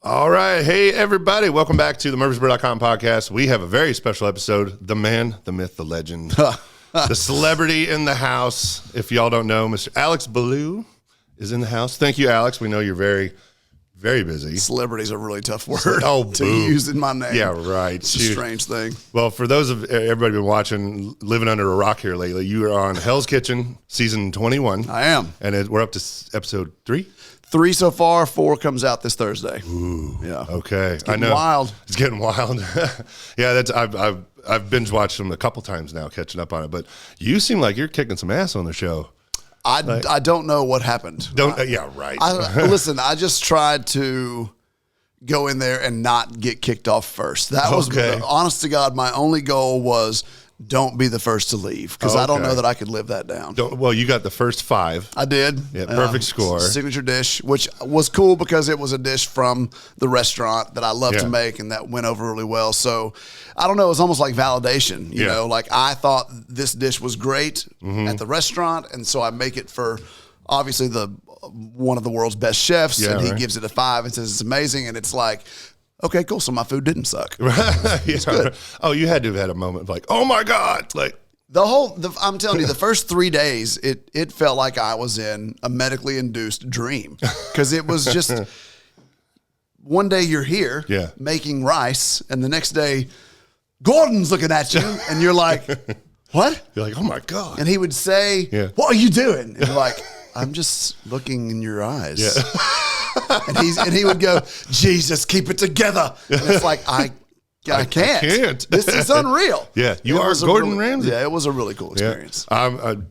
All right. Hey, everybody. Welcome back to the Murfreesboro.com podcast. We have a very special episode. The man, the myth, the legend, the celebrity in the house. If y'all don't know, Mr. Alex Belew is in the house. Thank you, Alex. We know you're very, very busy. Celebrity is a really tough word to boo. use in my name. Yeah, right. It's a strange thing. Well, for those of everybody been watching, living under a rock here lately, you are on Hell's Kitchen, season 21. I am. And we're up to episode 3. 3 so far. 4 comes out this Thursday. Ooh, yeah. Okay, it's getting wild. It's getting wild. Yeah, that's I've binge watched them a couple times now, catching up on it. But you seem like you're kicking some ass on the show. I don't know what happened. Yeah, right. Listen, I just tried to go in there and not get kicked off first. That was, honest to God, my only goal was don't be the first to leave, because I don't know that I could live that down. Well, you got the first 5. I did. Yeah, perfect score. Signature dish, which was cool because it was a dish from the restaurant that I love to make, and that went over really well. So I don't know. It was almost like validation. You know, like I thought this dish was great at the restaurant, and so I make it for obviously one of the world's best chefs, and he gives it a 5 and says it's amazing, and it's like, okay, cool. So my food didn't suck. It's good. Oh, you had to have had a moment of like, oh my God. Like I'm telling you, the first 3 days, it felt like I was in a medically induced dream, because it was just one day you're here making rice, and the next day Gordon's looking at you and you're like, what? You're like, oh my God. And he would say, what are you doing? And you're like, I'm just looking in your eyes. Yeah. and he would go, Jesus, keep it together. And it's like, I can't. This is unreal. Yeah, you are Gordon Ramsay. Yeah, it was a really cool experience. I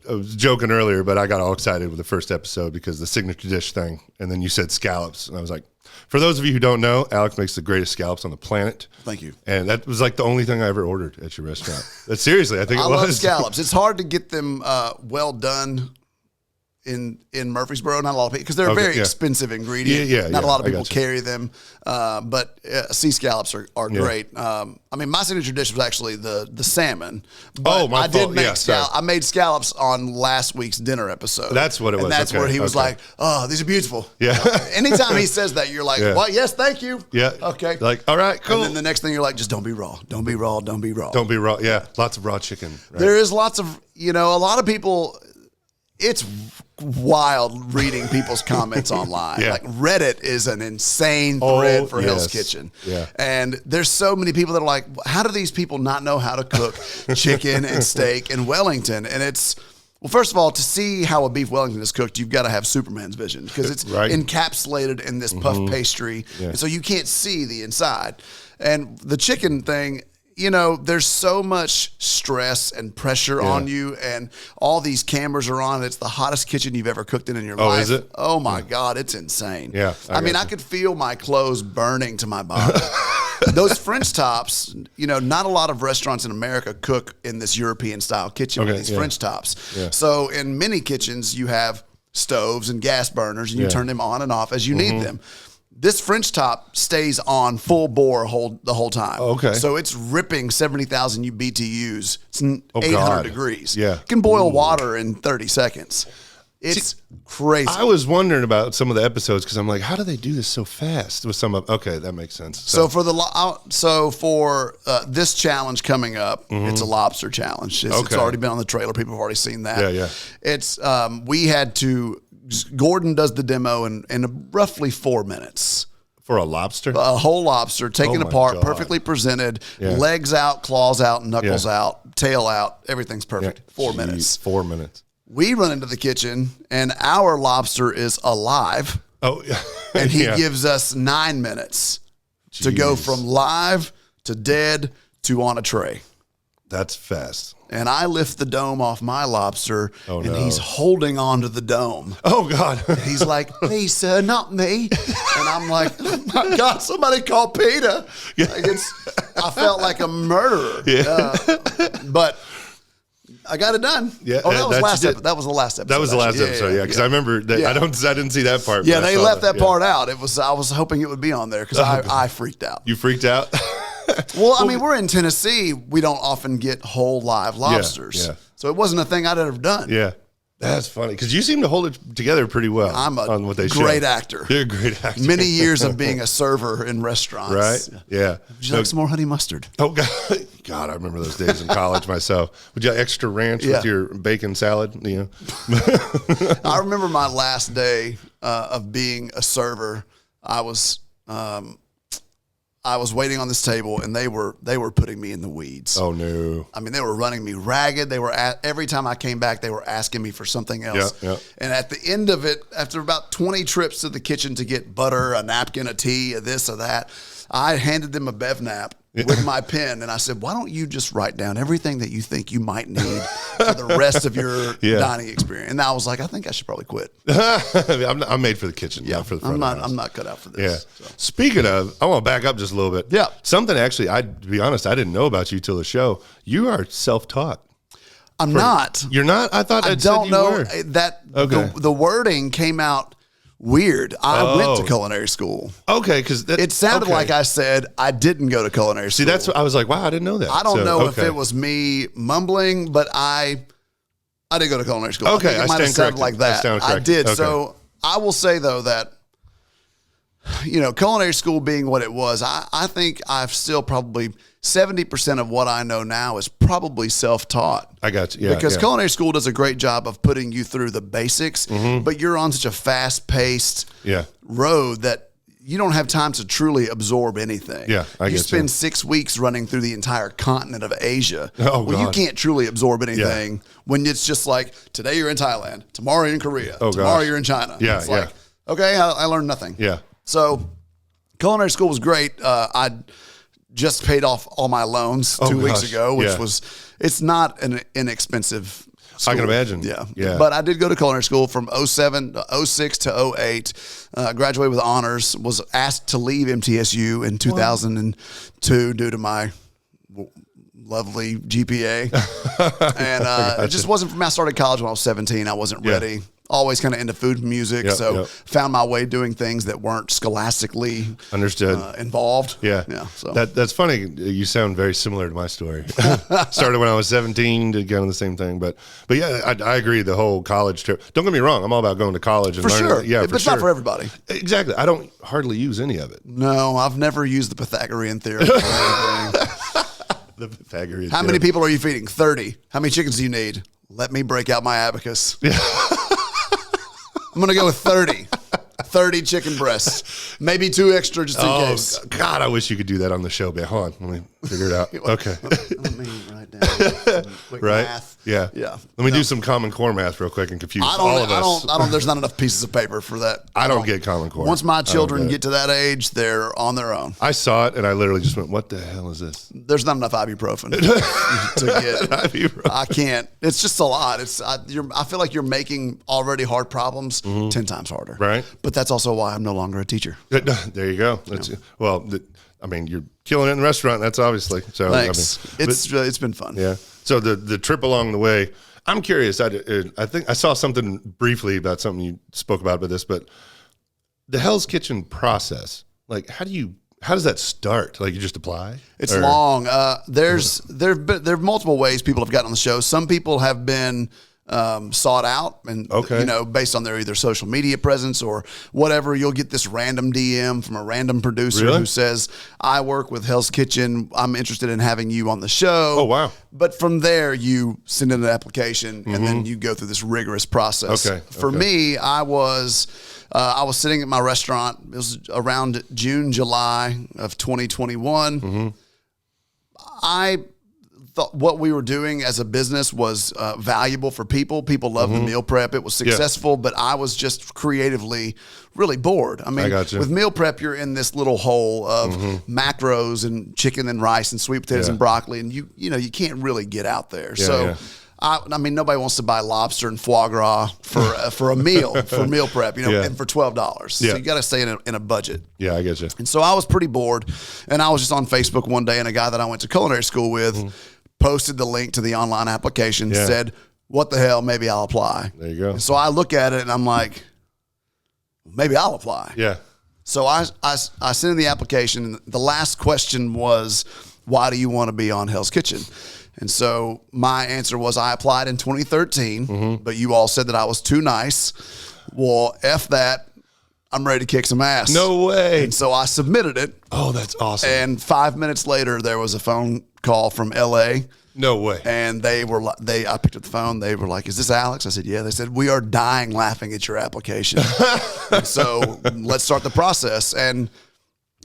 was joking earlier, but I got all excited with the first episode because the signature dish thing, and then you said scallops, and I was like, for those of you who don't know, Alex makes the greatest scallops on the planet. Thank you. And that was like the only thing I ever ordered at your restaurant. Seriously, I think it was. I love scallops. It's hard to get them well done in Murfreesboro. Not a lot of people, because they're a very expensive ingredient. Not a lot of people carry them, but sea scallops are great. I mean, my signature dish was actually the salmon. But my fault. I made scallops on last week's dinner episode. That's what it was. And that's where he was like, "Oh, these are beautiful." Yeah. Anytime he says that, you're like, "Well, yes, thank you." Yeah. Okay. Like, all right, cool. And then the next thing you're like, "Just don't be raw. Don't be raw. Don't be raw. Don't be raw." Yeah. Lots of raw chicken. Right? There is lots of a lot of people. It's wild reading people's comments online. Like Reddit is an insane thread for Hell's Kitchen. Yeah. And there's so many people that are like, how do these people not know how to cook chicken and steak and Wellington? And it's, well, first of all, to see how a beef Wellington is cooked, you've got to have Superman's vision, because it's encapsulated in this puff pastry. And so you can't see the inside. And the chicken thing, there's so much stress and pressure on you, and all these cameras are on. It's the hottest kitchen you've ever cooked in your life. Oh, is it? Oh, my God. It's insane. Yeah. I mean, I could feel my clothes burning to my body. Those French tops, not a lot of restaurants in America cook in this European-style kitchen with these French tops. Yeah. So in many kitchens, you have stoves and gas burners, and you turn them on and off as you need them. This French top stays on full bore the whole time. Okay. So it's ripping 70,000 BTUs. It's 800 degrees. Yeah. You can boil water in 30 seconds. It's crazy. I was wondering about some of the episodes, because I'm like, how do they do this so fast with some of? Okay, that makes sense. So for this challenge coming up, it's a lobster challenge. It's already been on the trailer. People have already seen that. Yeah, yeah. It's we had to. Gordon does the demo in roughly 4 minutes. For a lobster? A whole lobster, taken apart, perfectly presented, legs out, claws out, knuckles out, tail out. Everything's perfect. 4 minutes. 4 minutes. We run into the kitchen, and our lobster is alive. Oh, and he gives us 9 minutes to go from live to dead to on a tray. That's fast. And I lift the dome off my lobster, and he's holding on to the dome. Oh, God. He's like, please, sir, not me. And I'm like, oh, my God, somebody call Peter. Like I felt like a murderer. Yeah. But I got it done. Yeah. Oh, that was last episode. That was the last episode. That was the last episode, yeah. Because I remember that I didn't see that part. Yeah, they left that part out. I was hoping it would be on there, because I freaked out. You freaked out? Well, I mean, we're in Tennessee. We don't often get whole live lobsters. Yeah. So it wasn't a thing I'd ever done. Yeah. That's funny because you seem to hold it together pretty well. I'm on what they great show. actor. You're a great actor. Many years of being a server in restaurants. Right? Yeah. Would you like some more honey mustard? Oh, God, I remember those days in college myself. Would you like extra ranch with your bacon salad? You know? I remember my last day of being a server. I was waiting on this table, and they were putting me in the weeds. Oh no! I mean, they were running me ragged. They were every time I came back, they were asking me for something else. Yeah. And at the end of it, after about 20 trips to the kitchen to get butter, a napkin, a tea, a this or that, I handed them a Bev nap with my pen, and I said, "Why don't you just write down everything that you think you might need for the rest of your dining experience?" And I was like, "I think I should probably quit." I'm made for the kitchen, not for the front. I'm not cut out for this. Yeah. So. Speaking of, I want to back up just a little bit. Yeah. Something actually, to be honest, I didn't know about you till the show. You are self-taught. I'm not. You're not? I thought I don't know that the wording came out weird. I went to culinary school. Okay, because it sounded like I said I didn't go to culinary school. See, that's what I was like, wow, I didn't know that. I don't know if it was me mumbling, but I didn't go to culinary school. Okay, I think it might have sounded like that. I did. Okay. So I will say though that culinary school being what it was, I think I've still probably 70% of what I know now is probably self-taught. I got you. Yeah, because culinary school does a great job of putting you through the basics, but you're on such a fast-paced road that you don't have time to truly absorb anything. Yeah, I get you spend 6 weeks running through the entire continent of Asia. You can't truly absorb anything when it's just like, today you're in Thailand, tomorrow you're in Korea, tomorrow you're in China. Yeah, it's like, okay, I learned nothing. Yeah. So culinary school was great. I just paid off all my loans 2 weeks ago, which was, it's not an inexpensive school. I can imagine. Yeah. But I did go to culinary school from 07 to 06 to 08, graduated with honors, was asked to leave MTSU in 2002 due to my lovely GPA. And it just wasn't for me. I started college when I was 17. I wasn't ready. Always kind of into food and music, found my way doing things that weren't scholastically involved. So that's funny. You sound very similar to my story. Started when I was 17, did kind of the same thing, but yeah, I agree. The whole college trip. Don't get me wrong. I'm all about going to college and learning. Sure. Yeah, but it's not for everybody. Exactly. I don't hardly use any of it. No, I've never used the Pythagorean theorem. The Pythagorean. How many people are you feeding? 30. How many chickens do you need? Let me break out my abacus. I'm going to go with 30. 30 chicken breasts. Maybe 2 extra just in case. God, I wish you could do that on the show. But hold on. Let me figure it out. Okay. Let me write down quick math. Yeah. Let me do some Common Core math real quick and confuse all of us. There's not enough pieces of paper for that. I don't get Common Core. Once my children get to that age, they're on their own. I saw it and I literally just went, what the hell is this? There's not enough ibuprofen to get. Ibuprofen. I can't. It's just a lot. I feel like you're making already hard problems 10 times harder. Right. But that's also why I'm no longer a teacher. There you go. Well, you're killing it in the restaurant. That's obviously. So thanks. It's been fun. Yeah. So the trip along the way, I'm curious. I think I saw something briefly about something you spoke about this, but the Hell's Kitchen process. Like, how does that start? Like, you just apply? It's long. There are multiple ways people have gotten on the show. Some people have been sought out and based on their either social media presence or whatever. You'll get this random DM from a random producer who says, I work with Hell's Kitchen, I'm interested in having you on the show. Oh wow. But from there you send in an application and then you go through this rigorous process. For me, I was sitting at my restaurant. It was around June, July of 2021. I thought what we were doing as a business was valuable for people. People loved the meal prep. It was successful, but I was just creatively really bored. I mean, with meal prep, you're in this little hole of macros and chicken and rice and sweet potatoes and broccoli, and you can't really get out there. I mean, nobody wants to buy lobster and foie gras for a meal for meal prep, and for $12. So you got to stay in a budget. Yeah, I get you. And so I was pretty bored, and I was just on Facebook one day, and a guy that I went to culinary school with posted the link to the online application, said, what the hell, maybe I'll apply. There you go. And so I look at it and I'm like, maybe I'll apply. Yeah. So I sent in the application, and the last question was, why do you want to be on Hell's Kitchen? And so my answer was I applied in 2013, but you all said that I was too nice. Well, F that. I'm ready to kick some ass. No way. And so I submitted it. Oh, that's awesome. And 5 minutes later, there was a phone call from LA. No way. And I picked up the phone. They were like, "Is this Alex?" I said, "Yeah." They said, "We are dying laughing at your application." So let's start the process. And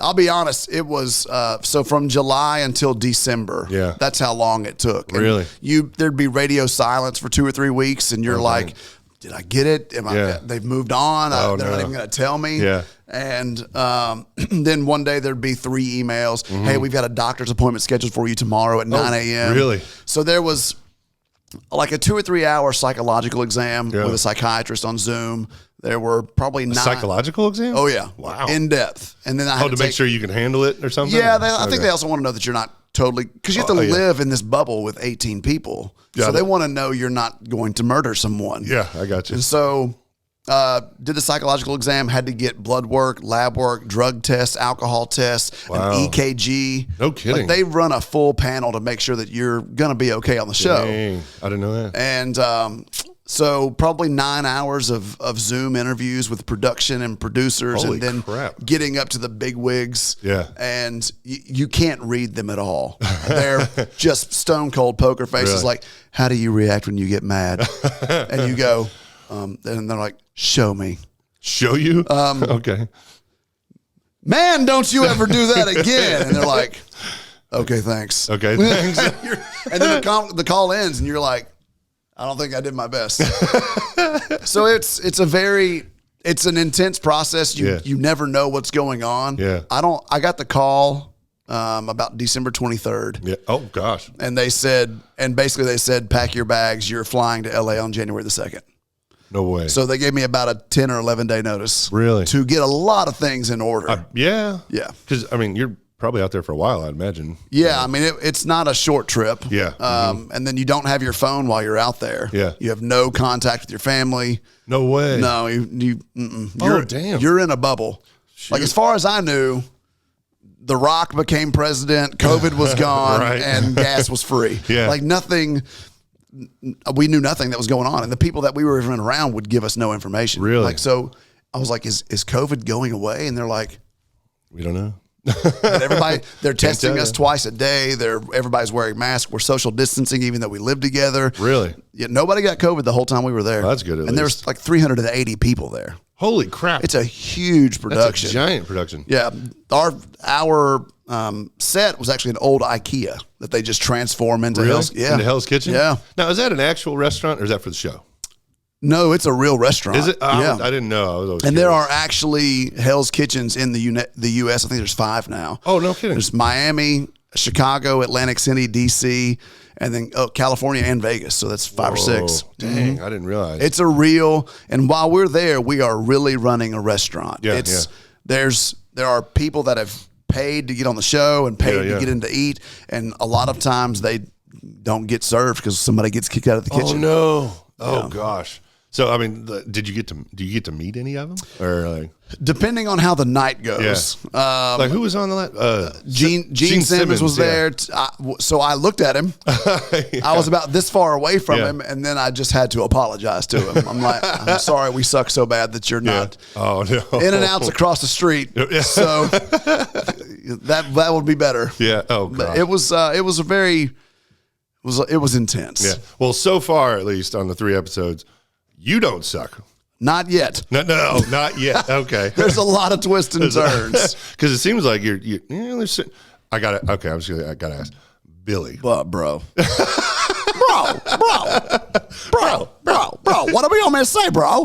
I'll be honest, it was so from July until December. Yeah, that's how long it took. Really? And there'd be radio silence for 2 or 3 weeks, and you're like, "Did I get it? They've moved on. They're not even going to tell me." Yeah. And then one day there'd be 3 emails. "Hey, we've got a doctor's appointment scheduled for you tomorrow at 9 a.m. Really? So there was like a 2 or 3 hour psychological exam with a psychiatrist on Zoom. There were probably 9 psychological exam. Oh yeah, wow, in depth. And then I had to make sure you can handle it or something. Yeah, I think they also want to know that you're not totally, because you have to live in this bubble with 18 people. Yeah, so they want to know you're not going to murder someone. Yeah, I got you. And so did the psychological exam, had to get blood work, lab work, drug tests, alcohol tests, an EKG. No kidding. Like they run a full panel to make sure that you're going to be okay on the show. Dang, I didn't know that. And so probably 9 hours of Zoom interviews with production and producers. Holy and then crap. Getting up to the big wigs. Yeah. And you can't read them at all. They're just stone cold poker faces. Really? Like, how do you react when you get mad? And you go, and they're like, show me. Show you? Okay. Man, don't you ever do that again. And they're like, okay, thanks. Okay, thanks. And then the call ends and you're like, I don't think I did my best. So it's an intense process. You never know what's going on. Yeah. I got the call about December 23rd. Yeah. Oh gosh. And basically they said, pack your bags. You're flying to LA on January the 2nd. No way. So they gave me about a 10 or 11 day notice. Really? To get a lot of things in order. Yeah. Yeah. Because, I mean, you're probably out there for a while, I'd imagine. Yeah. I mean, it's not a short trip. Yeah. And then you don't have your phone while you're out there. Yeah. You have no contact with your family. No way. No, Damn. You're in a bubble. Shoot. Like, as far as I knew, The Rock became president, COVID was gone, Right. and gas was free. Yeah. Like we knew nothing that was going on. And the people that we were even around would give us no information. Really? Like, so I was like, is COVID going away? And they're like, we don't know. They're testing us twice a day. Everybody's wearing masks. We're social distancing, even though we live together. Really? Yeah, nobody got COVID the whole time we were there. Well, that's good. And there's like 380 people there. Holy crap! It's a huge production. That's a giant production. Yeah, our set was actually an old IKEA that they just transform into Hell's. Yeah, into Hell's Kitchen. Yeah. Now, is that an actual restaurant or is that for the show? No, it's a real restaurant. Is it? Yeah. I didn't know. I was always and curious. there are actually Hell's Kitchens in the U.S. I think there's 5 now. Oh, no kidding. There's Miami, Chicago, Atlantic City, D.C., and then California and Vegas. So that's 5 or 6. Dang, I didn't realize. It's a real, and while we're there, we are really running a restaurant. Yeah, There are people that have paid to get on the show and paid to get in to eat, and a lot of times they don't get served because somebody gets kicked out of the kitchen. Oh no! Oh gosh. So I mean, do you get to meet any of them, or like depending on how the night goes? Yeah. Like who was on the last? Gene Simmons was there. So I looked at him. I was about this far away from him, and then I just had to apologize to him. I'm like, I'm sorry, we suck so bad that you're not. Oh no! In-N-Out's across the street, so that would be better. Yeah. Oh god. But it was intense. Yeah. Well, so far at least on the 3 episodes. You don't suck. Not yet. No, not yet. Okay. There's a lot of twists and turns. Because it seems like you're I got to, okay, I got to ask. Billy. Bro. bro. What are we on to say, bro?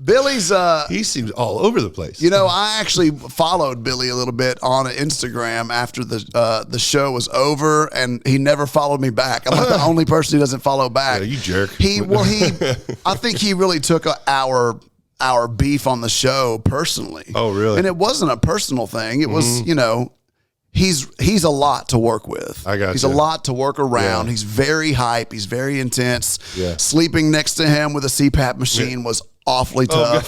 Billy's he seems all over the place. You know, I actually followed Billy a little bit on Instagram after the show was over, and he never followed me back. I'm like the only person who doesn't follow back. Yeah, you jerk. I think he really took our beef on the show personally. Oh, really? And it wasn't a personal thing. It was, he's a lot to work with. I got He's you. a lot to work around. Yeah. He's very hype. He's very intense. Yeah. Sleeping next to him with a CPAP machine was awfully tough.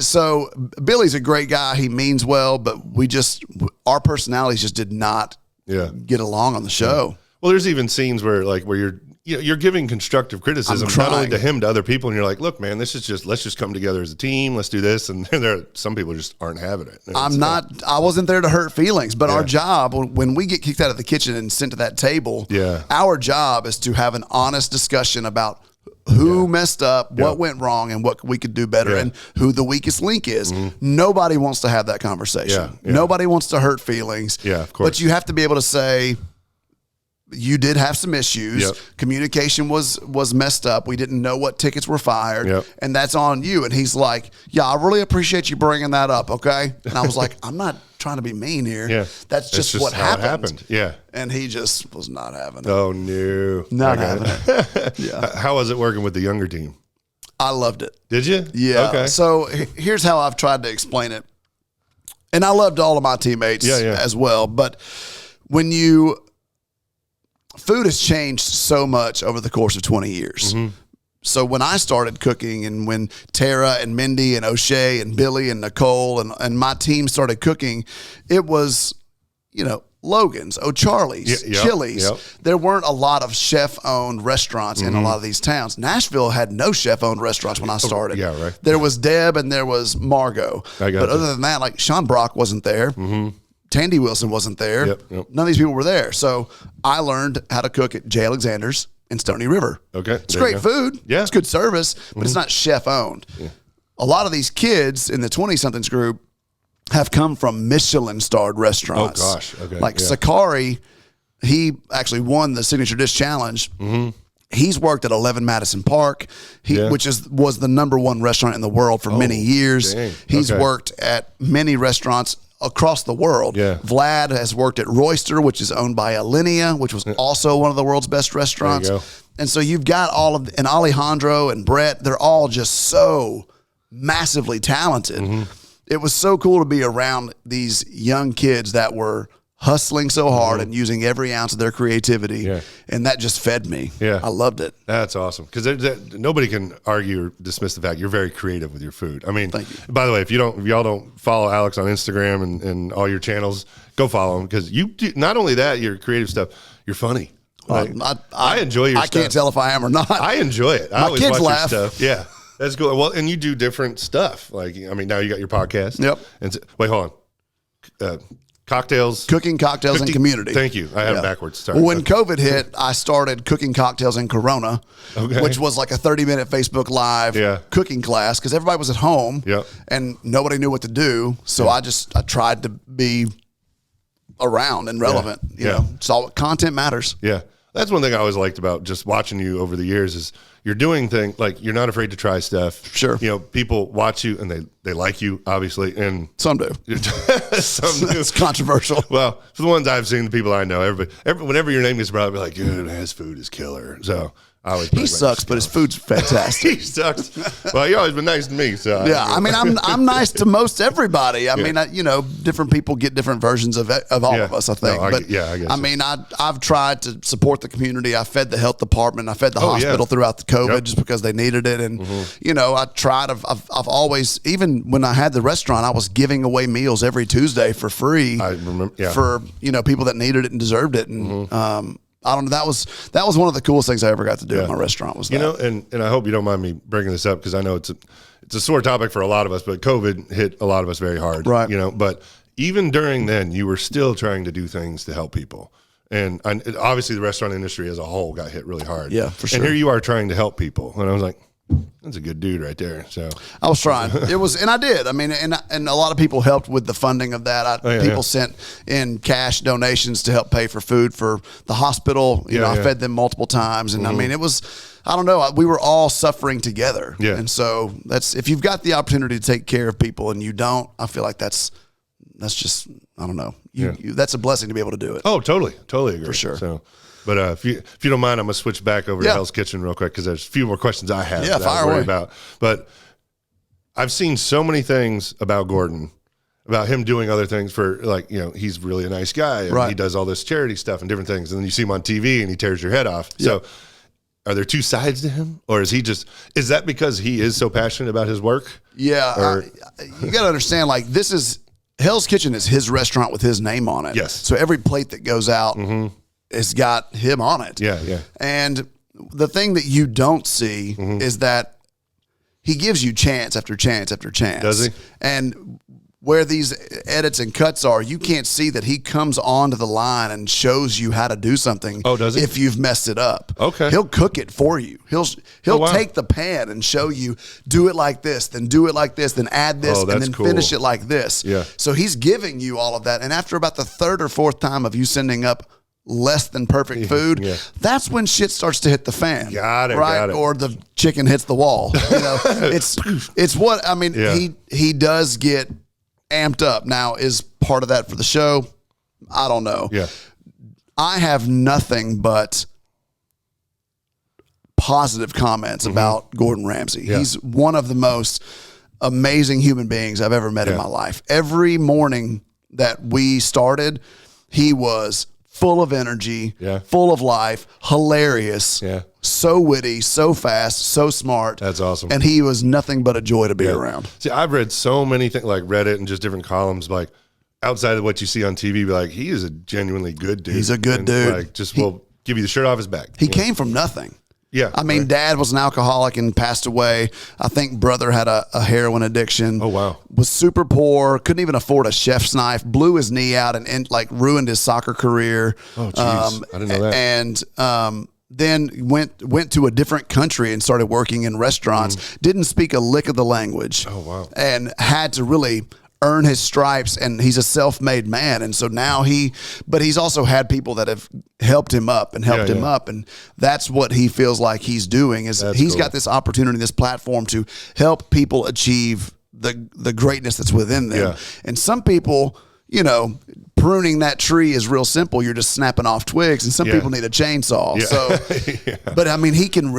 So Billy's a great guy. He means well, but our personalities just did not get along on the show. Yeah. Well, there's even scenes where you're giving constructive criticism not only to him, to other people, and you're like, look, man, let's just come together as a team. Let's do this. And some people just aren't having it. I wasn't there to hurt feelings, but our job, when we get kicked out of the kitchen and sent to that table, our job is to have an honest discussion about who messed up, what went wrong, and what we could do better, and who the weakest link is. Nobody wants to have that conversation. Nobody wants to hurt feelings. Yeah, of course. But you have to be able to say, you did have some issues. Communication was messed up. We didn't know what tickets were fired, and that's on you. And he's like, yeah, I really appreciate you bringing that up, okay? And I was like, I'm not trying to be mean here. That's just what happened. Yeah. And he just was not having it. Oh, no. Not having it. Yeah. How was it working with the younger team? I loved it. Did you? Yeah. Okay. So here's how I've tried to explain it. And I loved all of my teammates as well. But food has changed so much over the course of 20 years. So when I started cooking, and when Tara and Mindy and O'Shea and Billy and Nicole and my team started cooking, it was, Logan's, O'Charlie's, Chili's. There weren't a lot of chef-owned restaurants in a lot of these towns. Nashville had no chef-owned restaurants when I started. There was Deb and there was Margot. But other than that, like Sean Brock wasn't there. Tandy Wilson wasn't there. None of these people were there. So I learned how to cook at J. Alexander's in Stony River. Okay. It's great food. It's good service, but it's not chef-owned. A lot of these kids in the 20-somethings group have come from Michelin-starred restaurants. Oh, gosh. Okay. Like Sakari, he actually won the Signature Dish Challenge. He's worked at 11 Madison Park, which was the #1 restaurant in the world for many years. He's worked at many restaurants across the world. Vlad has worked at Royster, which is owned by Alinea, which was also one of the world's best restaurants. And so you've got and Alejandro and Brett, they're all just so massively talented. It was so cool to be around these young kids that were hustling so hard and using every ounce of their creativity. And that just fed me. I loved it. That's awesome. Because nobody can argue or dismiss the fact you're very creative with your food. I mean, by the way, if y'all don't follow Alex on Instagram and all your channels, go follow him, because you do not only that, your creative stuff, you're funny. Like, I enjoy your stuff. I can't tell if I am or not. I enjoy it. I always kids watch laugh. your stuff. Yeah. That's cool. Well, and you do different stuff. Like, I mean, now you got your podcast. And wait, hold on. Cooking cocktails and community. Thank you. I had it backwards. Sorry. Well, when COVID hit, I started cooking cocktails in Corona, which was like a 30-minute Facebook Live cooking class, because everybody was at home and nobody knew what to do. So I tried to be around and relevant. You know, so content matters. That's one thing I always liked about just watching you over the years is you're doing things like you're not afraid to try stuff. People watch you and they like you, obviously, and some do. Some do. It's controversial. Well, for the ones I've seen, the people I know, whenever your name gets brought up, be like, dude, his food is killer. So I always he sucks, but his food's fantastic. He sucks. Well, you always been nice to me. So I mean, I'm nice to most everybody. I mean, different people get different versions of all of us, I think. No, I guess. I so. mean, I've tried to support the community. I fed the health department. I fed the hospital throughout the COVID just because they needed it. And, I tried. I've always, even when I had the restaurant, I was giving away meals every Tuesday for free. I remember, for, people that needed it and deserved it. And, I don't know. That was one of the coolest things I ever got to do at my restaurant. Was that. And I hope you don't mind me bringing this up, because I know it's a sore topic for a lot of us, but COVID hit a lot of us very hard. Right. But even during then, you were still trying to do things to help people. And obviously, the restaurant industry as a whole got hit really hard. Yeah, for sure. And here you are trying to help people, and I was like, that's a good dude right there. So I was trying. It was, and I did. I mean, and a lot of people helped with the funding of that. People sent in cash donations to help pay for food for the hospital. I fed them multiple times, and I mean, it was. I don't know. We were all suffering together. And so that's, if you've got the opportunity to take care of people and you don't, I feel like that's just, I don't know. That's a blessing to be able to do it. Oh, totally agree. For sure. So. But if you don't mind, I'm going to switch back over to Hell's Kitchen real quick, because there's a few more questions I have that I worry about. But I've seen so many things about Gordon, about him doing other things for, like, he's really a nice guy. And he does all this charity stuff and different things. And then you see him on TV and he tears your head off. So are there two sides to him? Or is that because he is so passionate about his work? Yeah. You got to understand, like, this is Hell's Kitchen is his restaurant with his name on it. Yes. So every plate that goes out has got him on it. Yeah, yeah. And the thing that you don't see is that he gives you chance after chance after chance. Does he? And where these edits and cuts are, you can't see that he comes onto the line and shows you how to do something. Oh, does he? If you've messed it up. Okay. He'll cook it for you. He'll take the pan and show you, do it like this, then do it like this, then add this, and then finish it like this. Yeah. So he's giving you all of that. And after about the third or fourth time of you sending up less than perfect food, that's when shit starts to hit the fan. Got it. Right? Got it. Or the chicken hits the wall. You know, it's what, I mean, he does get amped up. Now, is part of that for the show? I don't know. Yeah. I have nothing but positive comments about Gordon Ramsay. Yeah. He's one of the most amazing human beings I've ever met in my life. Every morning that we started, he was full of energy, full of life, hilarious, so witty, so fast, so smart. That's awesome. And he was nothing but a joy to be around. See, I've read so many things like Reddit and just different columns, like outside of what you see on TV, be like, he is a genuinely good dude. He's a good dude. Like, just will give you the shirt off his back. He came from nothing. Yeah. I mean, Dad was an alcoholic and passed away. I think brother had a heroin addiction. Oh, wow. Was super poor, couldn't even afford a chef's knife, blew his knee out and like ruined his soccer career. Oh, jeez. I didn't know that. And then went to a different country and started working in restaurants. Didn't speak a lick of the language. Oh, wow. And had to really earn his stripes, and he's a self-made man. And so now but he's also had people that have helped him up and helped him up. And that's what he feels like he's doing is he's got this opportunity, this platform to help people achieve the greatness that's within them. Yeah. And some people, you know, pruning that tree is real simple. You're just snapping off twigs, and some people need a chainsaw. Yeah. So, but I mean, he can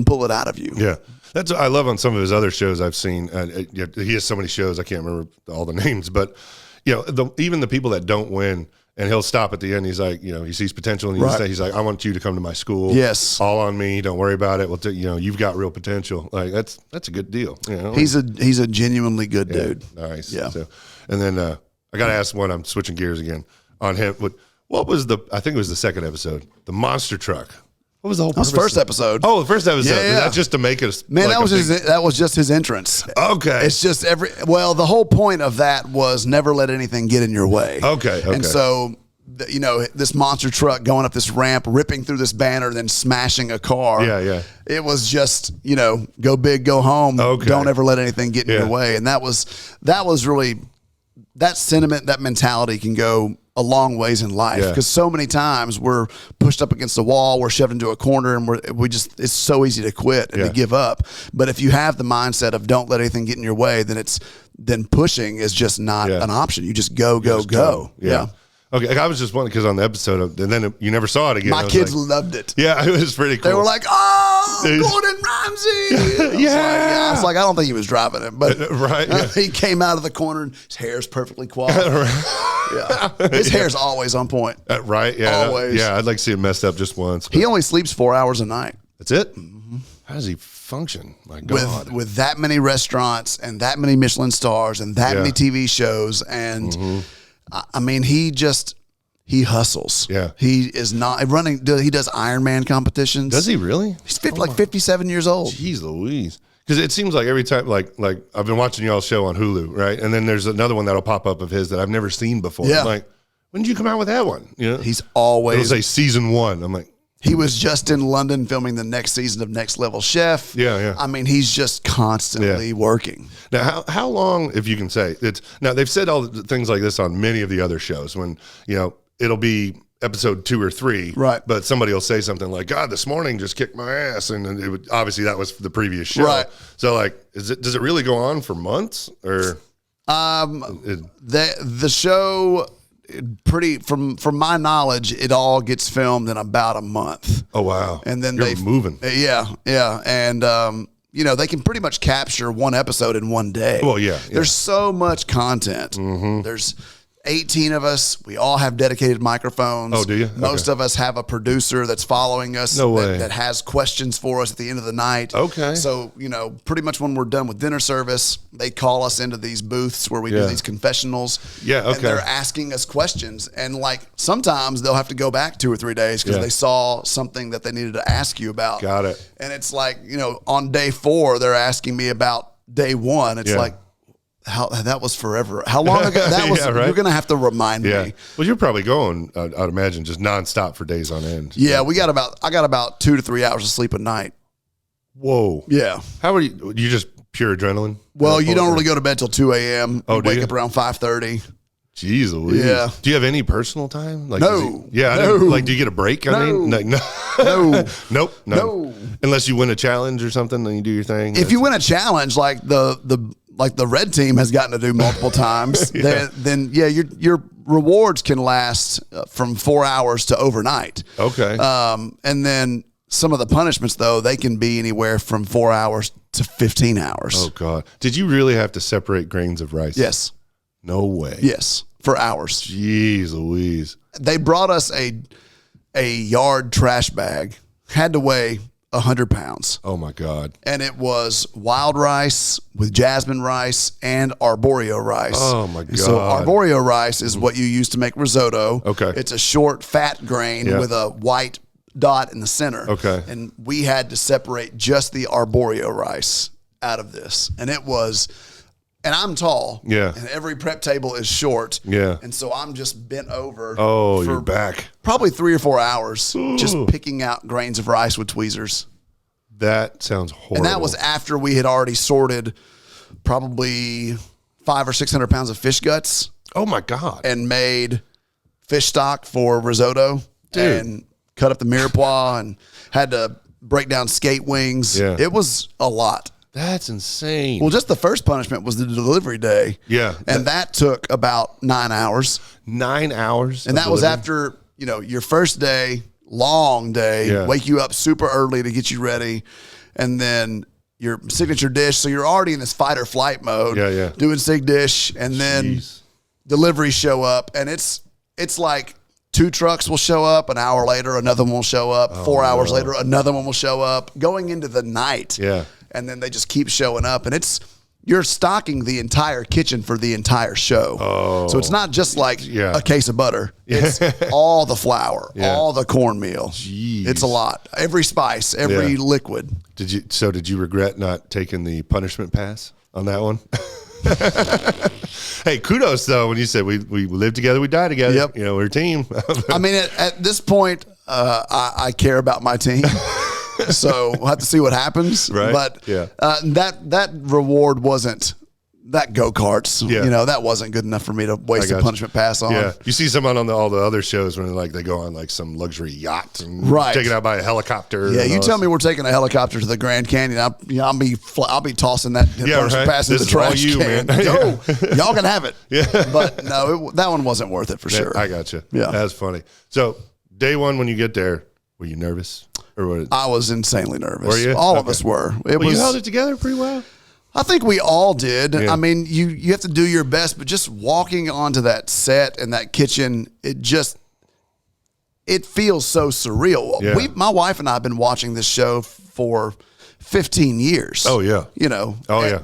pull it out of you. Yeah. That's what I love on some of his other shows I've seen. He has so many shows, I can't remember all the names, but you know, even the people that don't win, and he'll stop at the end. He's like, you know, he sees potential, and he's like, I want you to come to my school. Yes, all on me. Don't worry about it. Well, you know, you've got real potential. Like that's a good deal. You know? He's a genuinely good dude. Nice. Yeah. So, and then I got to ask one. I'm switching gears again on him. What was I think it was the second episode, the monster truck. What was the whole purpose? That was first episode. Oh, the first episode. Yeah. Was that just to make it man, like that was just his entrance. Okay. It's just the whole point of that was never let anything get in your way. Okay. And so, you know, this monster truck going up this ramp, ripping through this banner, then smashing a car. Yeah. It was just, you know, go big, go home. Okay. Don't ever let anything get in your way. And that was really, that sentiment, that mentality can go a long ways in life, because so many times we're pushed up against the wall, we're shoved into a corner, and it's so easy to quit and to give up. But if you have the mindset of don't let anything get in your way, then pushing is just not an option. You just go. Yeah. Okay, I was just wondering because on the episode, and then you never saw it again. My kids loved it. Yeah, it was pretty cool. They were like, "Oh, Gordon Ramsay!" I was like, I don't think he was driving it, but he came out of the corner and his hair's perfectly coiffed. His hair's always on point. Right? Yeah, always. I'd like to see him messed up just once. He only sleeps 4 hours a night. That's it. Mm-hmm. How does he function? My God, with that many restaurants and that many Michelin stars and that many TV shows and. I mean, he hustles. Yeah. He is not running. He does Ironman competitions. Does he really? He's 57 years old. Jeez Louise. Because it seems like every time, like I've been watching y'all's show on Hulu, right? And then there's another one that'll pop up of his that I've never seen before. Yeah. I'm like, when did you come out with that one? You know? He's always. It'll say season 1. I'm like. He was just in London filming the next season of Next Level Chef. Yeah. I mean, he's just constantly working. Now, how long, if you can say, now they've said all the things like this on many of the other shows when, you know, it'll be episode 2 or 3. Right. But somebody will say something like, God, this morning just kicked my ass. And obviously that was the previous show. Right. So like, does it really go on for months or? The show... from my knowledge, it all gets filmed in about a month. Oh wow! And then they're moving. Yeah, and you know, they can pretty much capture one episode in one day. Well, yeah. There's so much content. Mm-hmm. 18 of us. We all have dedicated microphones. Oh, do you? Most of us have a producer that's following us. No way. That has questions for us at the end of the night. Okay. So, pretty much when we're done with dinner service, they call us into these booths where we do these confessionals. Yeah, okay. And they're asking us questions. And like sometimes they'll have to go back 2 or 3 days because they saw something that they needed to ask you about. Got it. And it's like, on day 4, they're asking me about day 1. It's like, how that was forever. How long ago that was? Right? You're gonna have to remind me. Well, you're probably going, I'd imagine, just nonstop for days on end. Yeah, I got about 2 to 3 hours of sleep a night. Whoa. Yeah. How are you? You just pure adrenaline? Well, you don't really go to bed till 2 a.m. Oh, you wake up around 5:30. Jeez Louise. Yeah. Do you have any personal time? Like, No. do you get a break? I mean, No. Nope. Unless you win a challenge or something, then you do your thing. If you win a challenge, like the red team has gotten to do multiple times, then your rewards can last from 4 hours to overnight. Okay. And then some of the punishments, though, they can be anywhere from 4 hours to 15 hours. Oh, God. Did you really have to separate grains of rice? Yes. No way. Yes, for hours. Jeez Louise. They brought us a yard trash bag, had to weigh 100 pounds. Oh, my God. And it was wild rice with jasmine rice and arborio rice. Oh, my God. So arborio rice is what you use to make risotto. Okay. It's a short, fat grain with a white dot in the center. Okay. And we had to separate just the arborio rice out of this. And it was... And I'm tall. Yeah. And every prep table is short. Yeah. And so I'm just bent over. Oh, for you're back. Probably 3 or 4 hours just picking out grains of rice with tweezers. That sounds horrible. And that was after we had already sorted probably 500 or 600 pounds of fish guts. Oh, my God. And made fish stock for risotto. Dude. And cut up the mirepoix and had to break down skate wings. Yeah. It was a lot. That's insane. Well, just the first punishment was the delivery day. Yeah. And that took about 9 hours. 9 hours? And that was after, your first day, long day, wake you up super early to get you ready. And then your signature dish. So you're already in this fight or flight mode. Doing sig dish. And then deliveries show up. And it's like 2 trucks will show up. An hour later, another one will show up. 4 hours later, another one will show up. Going into the night. Yeah. And then they just keep showing up. And you're stocking the entire kitchen for the entire show. Oh. So it's not just like a case of butter. It's all the flour, all the cornmeal. Jeez. It's a lot. Every spice, every liquid. Did you regret not taking the punishment pass on that one? Hey, kudos though when you said we live together, we die together. Yep. We're a team. I mean, at this point, I care about my team. So we'll have to see what happens. Right. But that reward wasn't that go-karts. That wasn't good enough for me to waste a punishment pass on. Yeah. You see someone on all the other shows when they go on like some luxury yacht and taken out by a helicopter. Yeah, you tell me we're taking a helicopter to the Grand Canyon. I'll be tossing that punishment pass in the trash can. Man. Go. Y'all can have it. Yeah. But no, that one wasn't worth it for sure. I got you. Yeah. That's funny. So day one, when you get there, were you nervous? Or I was insanely nervous. Were you? All of us were. You held it together pretty well. I think we all did. Yeah. I mean, you have to do your best, but just walking onto that set and that kitchen, it feels so surreal. Yeah. My wife and I have been watching this show for 15 years. Oh yeah. Oh yeah.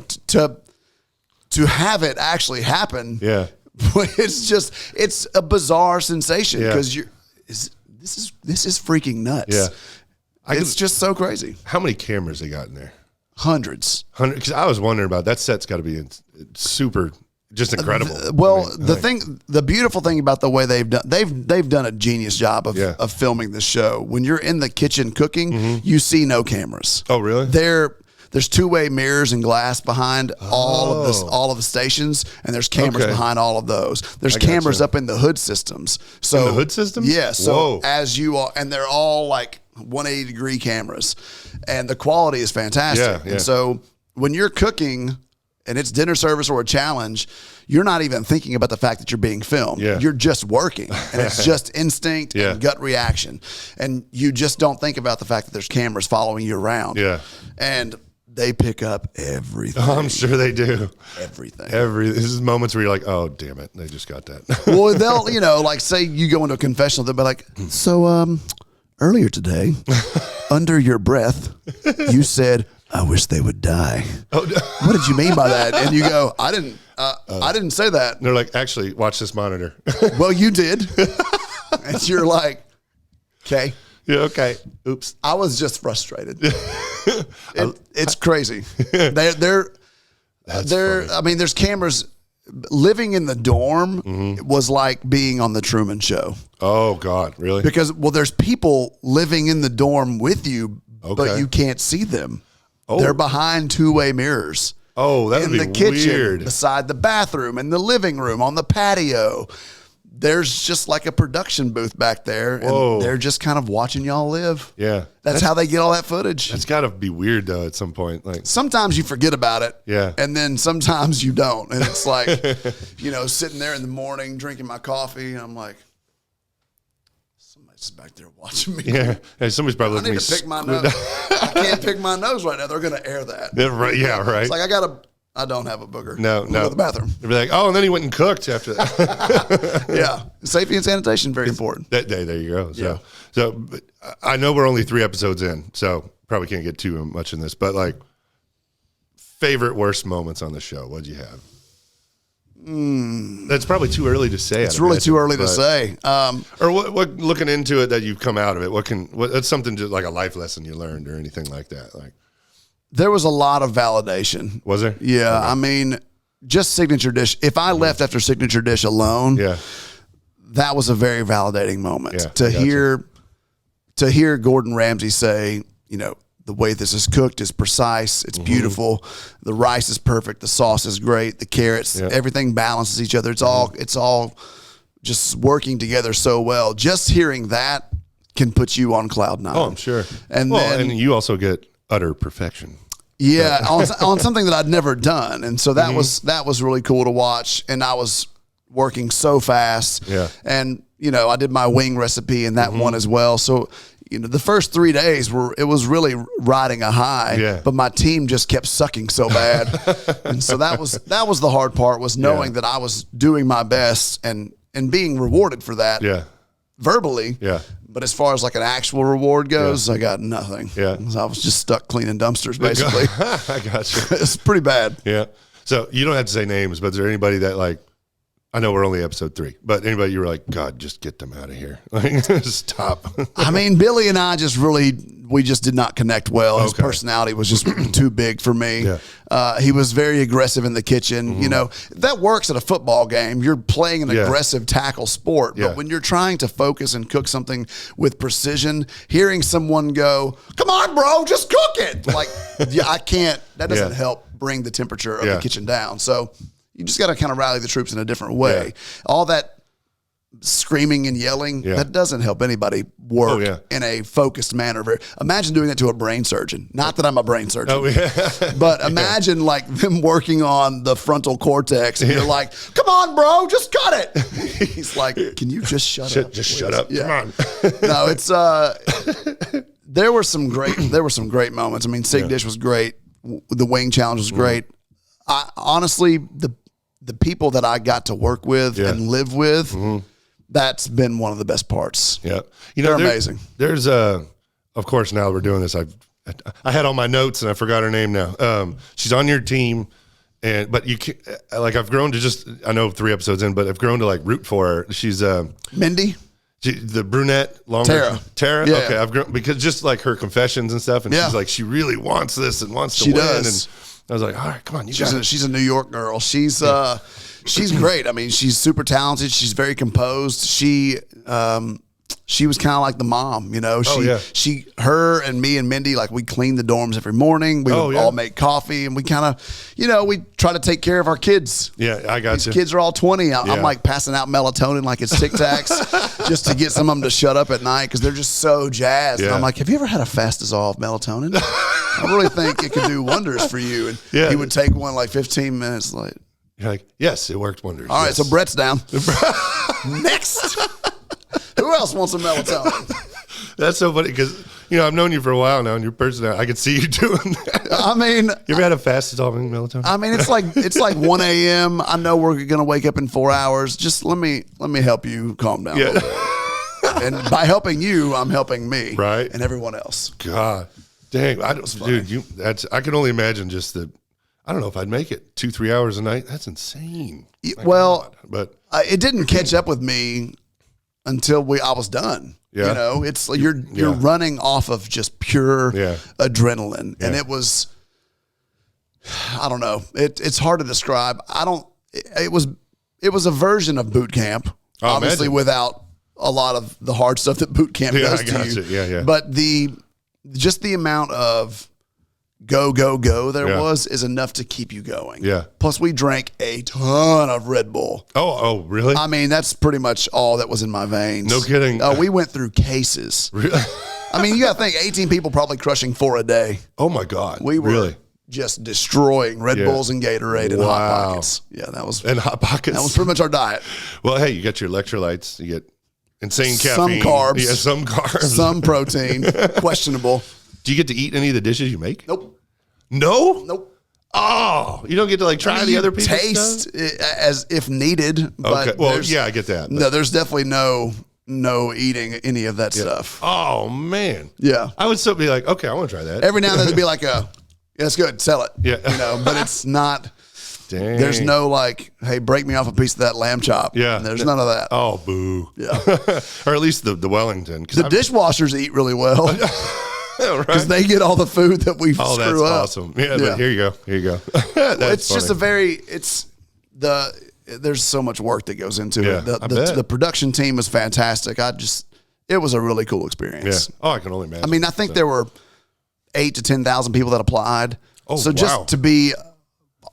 To have it actually happen. Yeah. It's a bizarre sensation because this is freaking nuts. Yeah. It's just so crazy. How many cameras they got in there? Hundreds. Because I was wondering about that set's got to be super, just incredible. The beautiful thing about the way they've done a genius job of filming this show. When you're in the kitchen cooking, you see no cameras. Oh, really? There's 2-way mirrors and glass behind all of the stations, and there's cameras behind all of those. There's cameras up in the hood systems. So in the hood systems? Yeah. So as you are, and they're all like 180-degree cameras, and the quality is fantastic. Yeah. And so when you're cooking and it's dinner service or a challenge, you're not even thinking about the fact that you're being filmed. Yeah. You're just working, and it's just instinct and gut reaction. And you just don't think about the fact that there's cameras following you around. Yeah. And they pick up everything. Oh, I'm sure they do. Everything. This is moments where you're like, oh, damn it. They just got that. Well, they'll, like say you go into a confessional, they'll be like, so earlier today, under your breath, you said, I wish they would die. Oh, no. What did you mean by that? And you go, I didn't say that. And they're like, actually, watch this monitor. Well, you did. And you're like, okay. Yeah, okay. Oops. I was just frustrated. It's crazy. They're I mean, there's cameras. Living in the dorm was like being on the Truman Show. Oh God, really? Because there's people living in the dorm with you, but you can't see them. Oh. They're behind two-way mirrors. Oh, that would be in the kitchen, weird. beside the bathroom, in the living room, on the patio. There's just like a production booth back there, and they're just kind of watching y'all live. Yeah. That's how they get all that footage. That's got to be weird, though, at some point. Like sometimes you forget about it. Yeah. And then sometimes you don't. And it's like, sitting there in the morning, drinking my coffee, and I'm like, somebody's back there watching me. Yeah. Hey, somebody's probably I need to pick my nose. I can't pick my nose right now. They're going to air that. Yeah, right. Yeah, right. It's like, I don't have a booger. No. Go to the bathroom. They'd be like, oh, and then he went and cooked after that. Yeah. Safety and sanitation, very important. That day, there you go. So but I know we're only 3 episodes in, so probably can't get too much in this, but like favorite, worst moments on the show. What'd you have? That's probably too early to say. It's really too early to say. Or what looking into it that you've come out of it, what's something just like a life lesson you learned or anything like that? Like, there was a lot of validation. Was there? Yeah. Okay. I mean, just Signature Dish. If I left after Signature Dish alone, that was a very validating moment to hear Gordon Ramsay say, the way this is cooked is precise. It's beautiful. The rice is perfect. The sauce is great. The carrots, everything balances each other. It's all just working together so well. Just hearing that can put you on cloud nine. Oh, I'm sure. And you also get utter perfection. Yeah, on something that I'd never done, and so that was really cool to watch. And I was working so fast. Yeah, and I did my wing recipe in that one as well. So the first 3 days it was really riding a high. Yeah. But my team just kept sucking so bad, and so that was the hard part, was knowing that I was doing my best and being rewarded for that. Yeah, verbally. Yeah. But as far as like an actual reward goes, I got nothing. Yeah. I was just stuck cleaning dumpsters, basically. I got you. It's pretty bad. Yeah. So you don't have to say names, but is there anybody that like, I know we're only episode 3, but anybody you were like, God, just get them out of here. Like, stop. I mean, Billy and I we just did not connect well. His personality was just too big for me. Yeah. He was very aggressive in the kitchen. That works at a football game. You're playing an aggressive tackle sport. But when you're trying to focus and cook something with precision, hearing someone go, come on, bro, just cook it. Like, I can't. That doesn't help bring the temperature of the kitchen down. So you just got to kind of rally the troops in a different way. Yeah. All that screaming and yelling, that doesn't help anybody work in a focused manner. Imagine doing that to a brain surgeon. Not that I'm a brain surgeon, but imagine like them working on the frontal cortex and you're like, come on, bro, just cut it. He's like, can you just shut up? Just shut up. Yeah. Come on. No, it's, there were some great moments. I mean, Sig Dish was great. The wing challenge was great. Honestly, the people that I got to work with and live with, that's been one of the best parts. Yeah. They're amazing. There's of course, now that we're doing this, I had all my notes and I forgot her name now. She's on your team, but you can't, like, I've grown to just, I know 3 episodes in, but I've grown to like root for her. She's Mindy. The brunette, longer Tara. Yeah. Okay, I've grown because just like her confessions and stuff, and she's like, she really wants this and wants to win. Does. And I was like, all right, come on, she's a New York girl. She's great. I mean, she's super talented. She's very composed. She was kind of like the mom, her and me and Mindy, like, we clean the dorms every morning. We would all make coffee, and we kind of, we try to take care of our kids. Yeah, I got These kids are all 20. I'm like passing out melatonin like it's Tic Tacs just to get some of them to shut up at night because they're just so jazzed. Yeah. And I'm like, have you ever had a fast dissolve melatonin? I really think it could do wonders for you. And he would take one like 15 minutes late. You're like, yes, it worked wonders. All right, so Brett's down. Next. Who else wants a melatonin? That's so funny because, I've known you for a while now, and your personality, I could see you doing that. I mean, you ever had a fast-dissolving melatonin? I mean, it's like 1 a.m. I know we're gonna wake up in 4 hours. Just let me help you calm down. A little bit. And by helping you, I'm helping me, right, and everyone else. God, dang, dude, I can only imagine just the. I don't know if I'd make it 2-3 hours a night. That's insane. Well, but it didn't catch up with me until I was done. Yeah. It's you're running off of just pure adrenaline, and it was. I don't know. It's hard to describe. It was a version of boot camp, obviously without a lot of the hard stuff that boot camp does to you. Yeah. But just the amount of go there is enough to keep you going. Yeah. Plus, we drank a ton of Red Bull. Oh, really? I mean, that's pretty much all that was in my veins. No kidding. We went through cases. Really? I mean, you got to think 18 people probably crushing 4 a day. Oh my God. We were really just destroying Red Bulls and Gatorade and Hot Pockets. Yeah, and Hot Pockets. That was pretty much our diet. Well, hey, you got your electrolytes. You get insane some caffeine. Carbs. Yeah, some carbs. Some protein. Questionable. Do you get to eat any of the dishes you make? Nope. No? Nope. Oh, you don't get to try the other people's taste stuff? as if needed. But okay. Well, yeah, I get that. No, there's definitely no eating any of that stuff. Oh man. Yeah. I would still be like, okay, I want to try that. Every now and then it'd be like it's good, sell it. Yeah. But it's not. Dang. There's no hey, break me off a piece of that lamb chop. Yeah. There's none of that. Oh, boo. Yeah. Or at least the Wellington. The dishwashers eat really well. Because they get all the food that we screw up. Oh, that's awesome. Yeah, but here you go. It's funny. Just there's so much work that goes into it. The production team was fantastic. It was a really cool experience. Yeah. Oh, I can only imagine. I mean, I think there were 8,000 to 10,000 people that applied. Oh, so just to be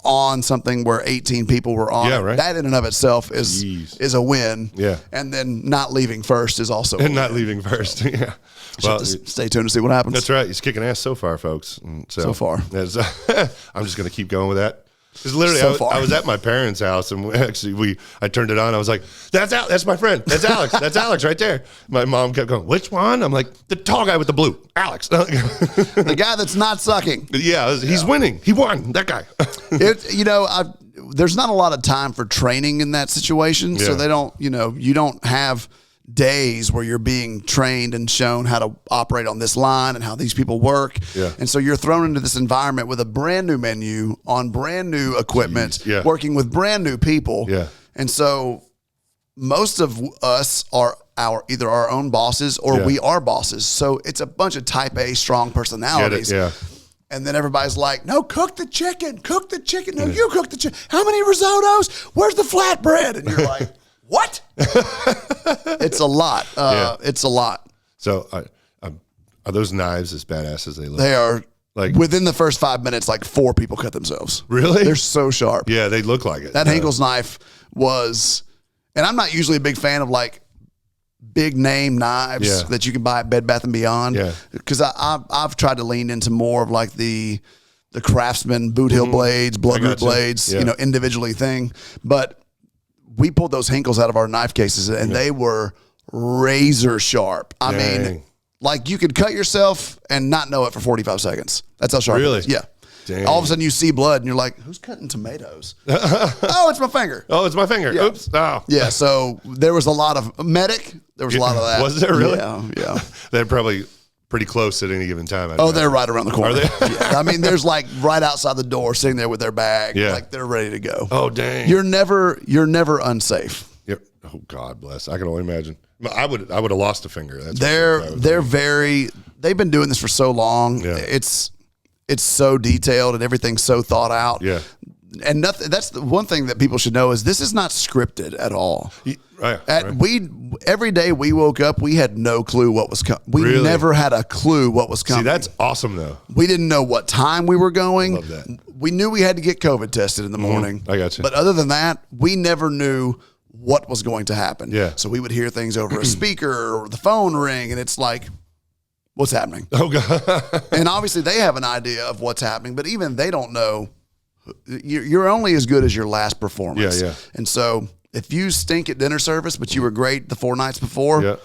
on something where 18 people were on, that in and of itself is a win. Yeah. And then not leaving first is also leaving first. Yeah. Well, stay tuned to see what happens. That's right. He's kicking ass so far, folks. So far. I'm just going to keep going with that. Because literally, I was at my parents' house, and I turned it on. I was like, that's my friend. That's Alex. That's Alex right there. My mom kept going, which one? I'm like, the tall guy with the blue, Alex. The guy that's not sucking. Yeah, he's winning. He won. That guy. There's not a lot of time for training in that situation, so they don't. You don't have days where you're being trained and shown how to operate on this line and how these people work. Yeah. And so you're thrown into this environment with a brand new menu on brand new equipment, working with brand new people. Yeah. And so most of us are either our own bosses or we are bosses. So it's a bunch of type A strong personalities. Yeah. And then everybody's like, no, cook the chicken. No, you cook the chicken. How many risottos? Where's the flatbread? And you're like, what? It's a lot. It's a lot. So are those knives as badass as they look? They are. Within the first 5 minutes, 4 people cut themselves. Really? They're so sharp. Yeah, they look like it. That Henkel's knife was, and I'm not usually a big fan of big name knives that you can buy at Bed Bath & Beyond. Yeah. Because I've tried to lean into more of the Craftsman boot heel blades, bloodroot blades, individually thing. But we pulled those Henkels out of our knife cases, and they were razor sharp. I mean, you could cut yourself and not know it for 45 seconds. That's how sharp it is. Yeah. Dang. All of a sudden you see blood, and you're like, who's cutting tomatoes? Oh, it's my finger. Oh, it's my finger. Yeah. Oops. Oh. Yeah, so there was a lot of medic. There was a lot of that. Was there really? Yeah. They're probably pretty close at any given time. They're right around the corner. Are they? Yeah. I mean, there's right outside the door, sitting there with their bag, they're ready to go. Oh, dang! You're never unsafe. Yep. Oh, God bless. I can only imagine. I would have lost a finger. That's they've been doing this for so long. Yeah. It's so detailed and everything's so thought out. Yeah. And nothing. That's the one thing that people should know is this is not scripted at all. Right. Every day we woke up, we had no clue what was coming. We never had a clue what was coming. See, that's awesome though. We didn't know what time we were going. I love that. We knew we had to get COVID tested in the morning. I got you. But other than that, we never knew what was going to happen. Yeah. So we would hear things over a speaker or the phone ring, and it's like, what's happening? Oh, God. And obviously they have an idea of what's happening, but even they don't know. You're only as good as your last performance. Yeah. And so if you stink at dinner service, but you were great the 4 nights before,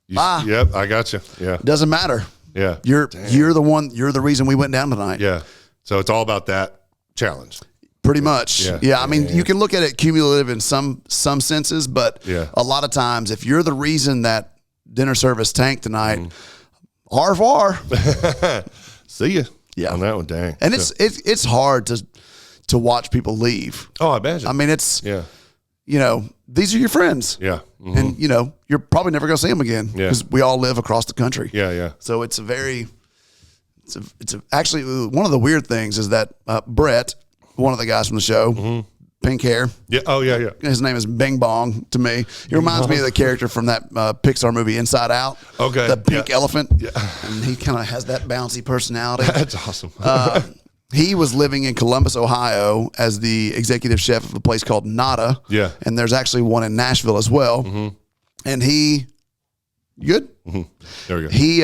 Yep, I got you. Yeah. Doesn't matter. Yeah. You're the one. You're the reason we went down tonight. Yeah. So it's all about that challenge. Pretty much. Yeah. I mean, you can look at it cumulative in some senses, but a lot of times, if you're the reason that dinner service tanked tonight, au revoir. See ya. Yeah. On that one, dang. And it's hard to watch people leave. Oh, I imagine. I mean, it's these are your friends. Yeah. And you're probably never going to see them again because we all live across the country. Yeah. So it's actually one of the weird things is that Brett, one of the guys from the show, pink hair. Yeah. Oh, yeah. His name is Bing Bong to me. He reminds me of the character from that Pixar movie Inside Out. Okay. The pink elephant. Yeah. And he kind of has that bouncy personality. That's awesome. He was living in Columbus, Ohio as the executive chef of a place called Nada. Yeah. And there's actually one in Nashville as well. And you good? There we go. He,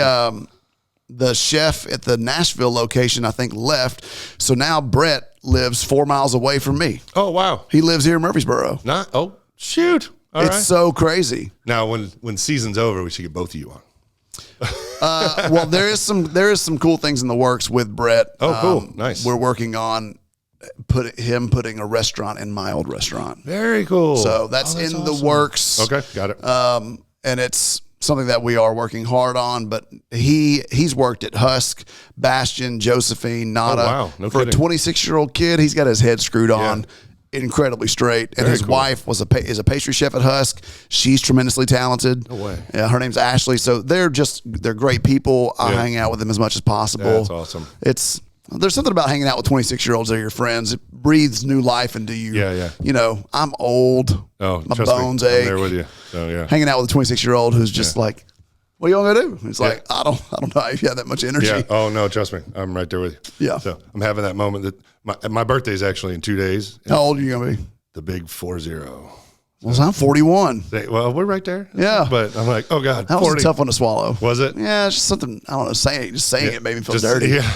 the chef at the Nashville location, I think, left. So now Brett lives 4 miles away from me. Oh, wow. He lives here in Murfreesboro. Oh, shoot. All right. It's so crazy. Now, when season's over, we should get both of you on. Well, there is some cool things in the works with Brett. Oh, cool. Nice. We're working on putting a restaurant in my old restaurant. Very cool. So that's in awesome. the works. Okay, got it. And it's something that we are working hard on, but he's worked at Husk, Bastion, Josephine, Nada. Oh, wow. No For kidding. a 26-year-old kid, he's got his head screwed on incredibly straight. And Very his cool. wife is a pastry chef at Husk. She's tremendously talented. No way. Yeah, her name's Ashley. So they're great people. I hang out with them as much as possible. That's awesome. There's something about hanging out with 26-year-olds that are your friends. It breathes new life into you. Yeah. I'm old. Oh, my trust me, bones I'm ache. there with you. So yeah. Hanging out with a 26-year-old who's just like, what are you all gonna do? It's like, I don't know if you have that much energy. Yeah. Oh no, trust me, I'm right there with you. Yeah. So I'm having that moment that my birthday's actually in 2 days. How old are you gonna be? The big 40. Well, I'm 41. Well, we're right there. Yeah. But I'm like, oh God, That 40. was a tough one to swallow. Was it? Yeah, it's just something, I don't know, saying it made me feel dirty. Yeah.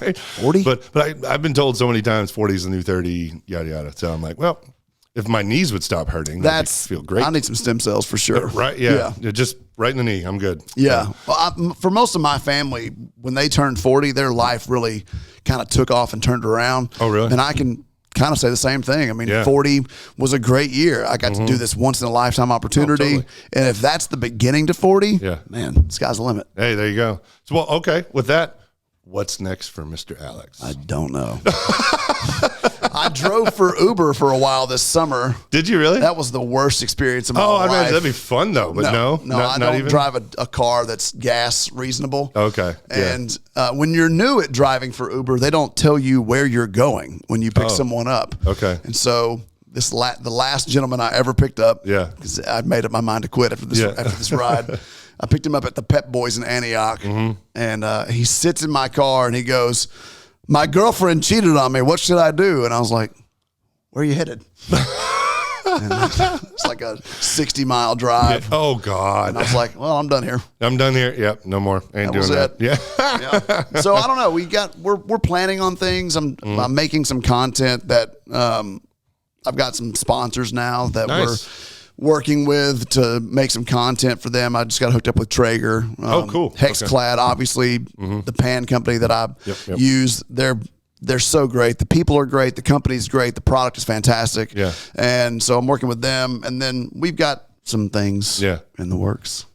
Right. 40? But I've been told so many times 40 is the new 30, yada yada. So I'm like, well, if my knees would stop hurting, that'd feel great. I need some stem cells for sure. Right? Yeah. Just right in the knee. I'm good. Yeah. Well, for most of my family, when they turned 40, their life really kind of took off and turned around. Oh, really? And I can kind of say the same thing. I mean, Yeah. 40 was a great year. I got to do this once in a lifetime opportunity. Oh, totally. And if that's the beginning to 40, man, sky's the limit. Hey, there you go. So, well, okay. With that, what's next for Mr. Alex? I don't know. I drove for Uber for a while this summer. Did you really? That was the worst experience of my I life. imagine that'd be fun though. But no, I don't even drive a car that's gas reasonable. Okay. Yeah. And when you're new at driving for Uber, they don't tell you where you're going when you pick someone up. Okay. And so the last gentleman I ever picked up, because I made up my mind to quit after this ride. I picked him up at the Pep Boys in Antioch, and he sits in my car and he goes, "My girlfriend cheated on me. What should I do?" And I was like, "Where are you headed?" And it's like a 60-mile drive. Yeah. Oh God! And I was like, "Well, I'm done here. I'm done here. Yep, no more. Ain't doing that." It. Yeah. So I don't know. We're planning on things. I'm making some content that I've got some sponsors now that we're working with to make some content for them. I just got hooked up with Traeger. Cool. Hexclad, obviously, the pan company that I use. They're so great. The people are great. The company's great. The product is fantastic. Yeah. And so I'm working with them. And then we've got some things in the works.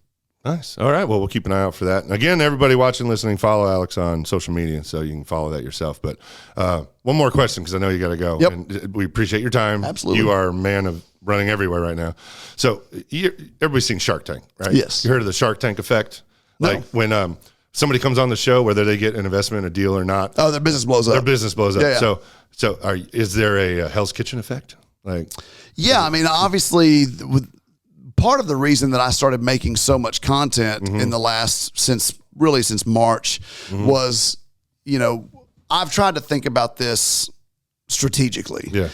Nice. All right. Well, we'll keep an eye out for that. And again, everybody watching, listening, follow Alex on social media so you can follow that yourself. But one more question because I know you got to go. Yep. And we appreciate your time. Absolutely. You are a man of running everywhere right now. So everybody's seeing Shark Tank, right? Yes. You heard of the Shark Tank effect? No. Like when somebody comes on the show, whether they get an investment, a deal or not. Oh, their business blows up. Their business blows up. Yeah. So is there a Hell's Kitchen effect? Yeah, I mean, obviously, part of the reason that I started making so much content in the since March was, I've tried to think about this strategically. Yeah.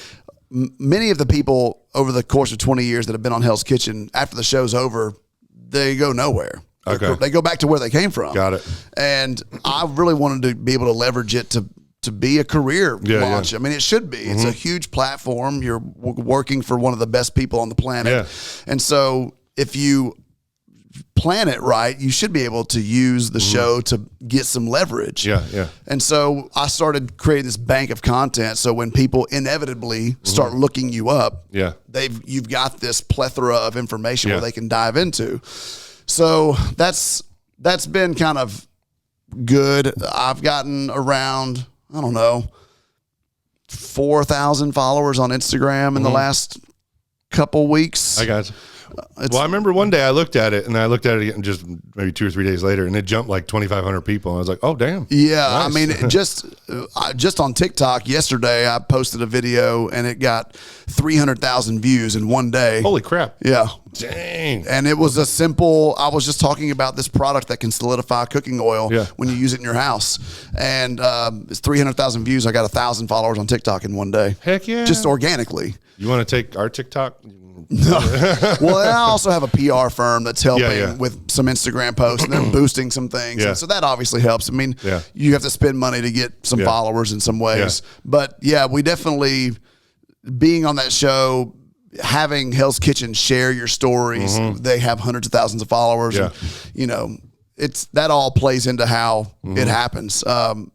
Many of the people over the course of 20 years that have been on Hell's Kitchen, after the show's over, they go nowhere. Okay. They go back to where they came from. Got it. And I really wanted to be able to leverage it to be a career launch. Yeah. I mean, it should be. It's a huge platform. You're working for one of the best people on the planet. Yeah. And so if you plan it right, you should be able to use the show to get some leverage. Yeah, yeah. And so I started creating this bank of content. So when people inevitably start looking you up, you've got this plethora of information where they can dive into. So that's been kind of good. I've gotten around, I don't know, 4,000 followers on Instagram in the last couple weeks. I got you. Well, I remember one day I looked at it, and I looked at it again just maybe 2 or 3 days later, and it jumped like 2,500 people. And I was like, oh, damn. Yeah. Nice. I mean, just on TikTok yesterday, I posted a video, and it got 300,000 views in one day. Holy crap. Yeah. Dang. And it was I was just talking about this product that can solidify cooking oil when you use it in your house. And it's 300,000 views. I got 1,000 followers on TikTok in one day. Heck yeah. Just organically. You want to take our TikTok? No. Well, and I also have a PR firm that's helping with some Instagram posts, and they're boosting some things. And so that obviously helps. I mean, you have to spend money to get some followers in some ways. But yeah, we definitely, being on that show, having Hell's Kitchen share your stories, they have hundreds of thousands of followers. And, you know, that all plays into how it happens. The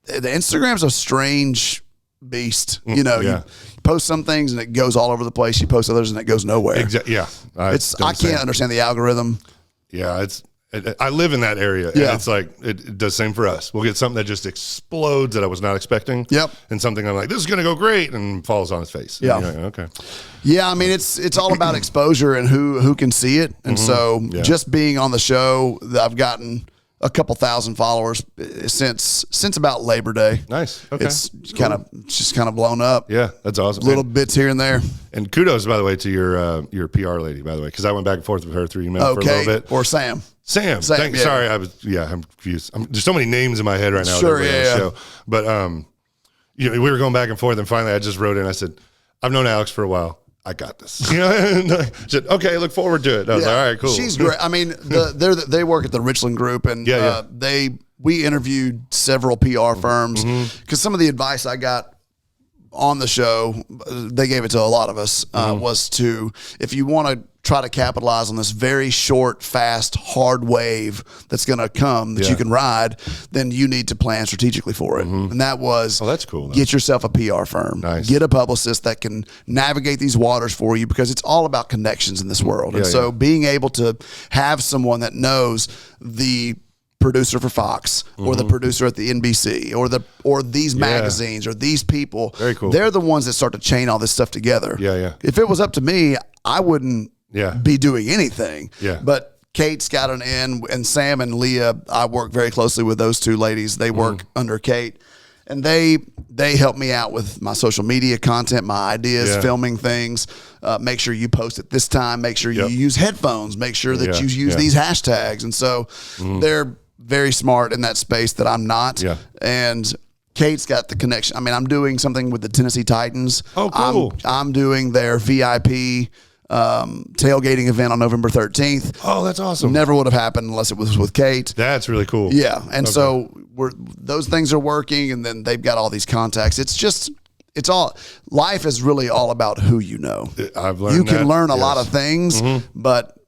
Instagram's a strange beast. You know, you post some things and it goes all over the place. You post others and it goes nowhere. Exactly. Yeah. I can't understand the algorithm. Yeah. I live in that area. And it's like, it does the same for us. We'll get something that just explodes that I was not expecting. Yep. And something I'm like, this is going to go great, and falls on its face. Yeah. Like, okay. Yeah. I mean, it's all about exposure and who can see it. And so just being on the show, I've gotten a couple thousand followers since about Labor Day. Nice. Okay. It's kind of blown up. Yeah, that's awesome. Little bits here and there. And kudos, by the way, to your PR lady, by the way, because I went back and forth with her through email for a little bit. Or Sam. Sam. Sorry, I'm confused. There's so many names in my head right now. Sure, Show. But we were going back and forth, and finally I just wrote in. I said, I've known Alex for a while. I got this. You know, and I said, okay, look forward to it. I was like, all right, cool. She's great. I mean, they work at the Richland Group, and we interviewed several PR firms because some of the advice I got on the show, they gave it to a lot of us, was to, if you want to try to capitalize on this very short, fast, hard wave that's going to come that you can ride, then you need to plan strategically for it. And that was, that's cool. Get yourself a PR firm. Nice. Get a publicist that can navigate these waters for you, because it's all about connections in this world. And so being able to have someone that knows the producer for Fox or the producer at the NBC or these magazines or these people, very cool. They're the ones that start to chain all this stuff together. If it was up to me, I wouldn't be doing anything. But Kate's got an in, and Sam and Leah, I work very closely with those two ladies. They work under Kate, and they help me out with my social media content, my ideas, filming things. Make sure you post at this time. Make sure you use headphones. Make sure that you use these hashtags. And so they're very smart in that space that I'm not. And Kate's got the connection. I mean, I'm doing something with the Tennessee Titans. Oh, cool. I'm doing their VIP tailgating event on November 13th. Oh, that's awesome. Never would have happened unless it was with Kate. That's really cool. Yeah. And so those things are working, and then they've got all these contacts. Life is really all about who you know. I've learned you can learn a lot of things, but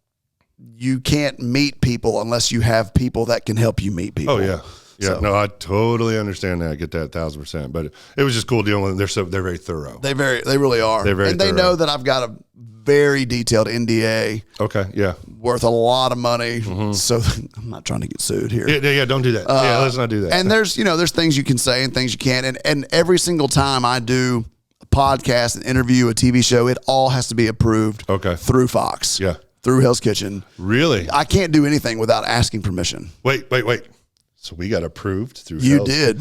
you can't meet people unless you have people that can help you meet people. Oh, yeah. Yeah, no, I totally understand that. I get that 1,000%. But it was just cool dealing with them. They're very thorough. They really are. They're very and they thorough. know that I've got a very detailed NDA. Okay, yeah. Worth a lot of money. So I'm not trying to get sued here. Yeah, don't do that. Let's not do that. And there's things you can say and things you can't. And every single time I do a podcast, an interview, a TV show, it all has to be approved through Fox. Yeah. Through Hell's Kitchen. Really? I can't do anything without asking permission. Wait. So we got approved through You Hell's did.